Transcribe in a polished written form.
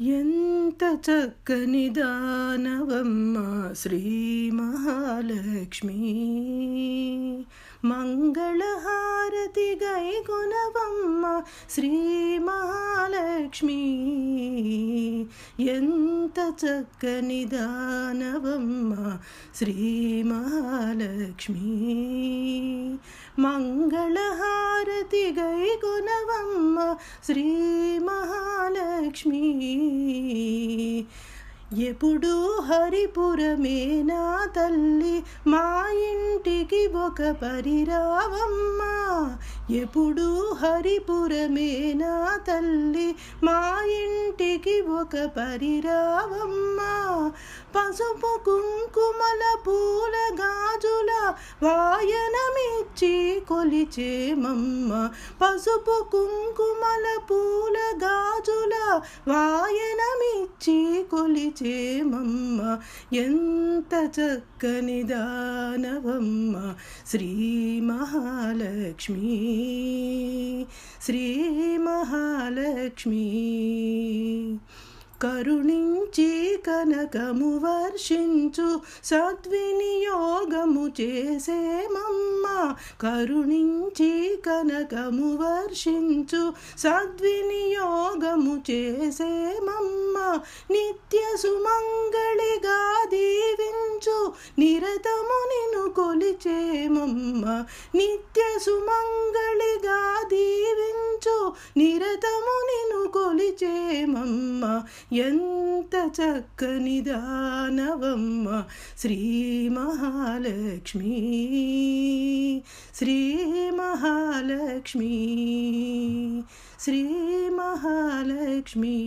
ఎంత చక్కని దానవమ్మ శ్రీ మహాలక్ష్మి, మంగళహారతి గైకొనవమ్మ శ్రీ మహాలక్ష్మి. ఎంత చక్కని దానవమ్మ శ్రీ మహాలక్ష్మి, మంగళహారతి గైకొనవమ్మ శ్రీ మహాలక్ష్మి. ఎప్పుడు హరిపురమే నా తల్లి, మా ఇంటికి ఒక పరిరావమ్మ. ఎప్పుడు హరిపురమే నా తల్లి, మా ఇంటికి ఒక పరిరావమ్మ. పసుపు కుంకుమల పూల గాజుల వాయనమిచ్చి కొలిచేమమ్మ. పసుపు కుంకుమల పూల గాజుల వాయనమిచ్చి కొలిచేమమ్మ. ఎంత చక్కని దానవమ్మ శ్రీ మహాలక్ష్మి, శ్రీ మహాలక్ష్మి. కరుణించి కనకము వర్షించు సద్వినియోగము చేసేమమ్మ. కరుణించి కనకము వర్షించు సద్వినియోగము చేసేమమ్మ. నిత్య సుమంగళిగా దీవించు నిరతము నిన్ను కొలిచేమమ్మ. నిత్య సుమంగళిగా దీవించు నిరతము నిన్ను కొలిచేమమ్మ. ఎంత చక్కని దానవమ్మ శ్రీ మహాలక్ష్మి, శ్రీ మహాలక్ష్మి, శ్రీ మహాలక్ష్మి.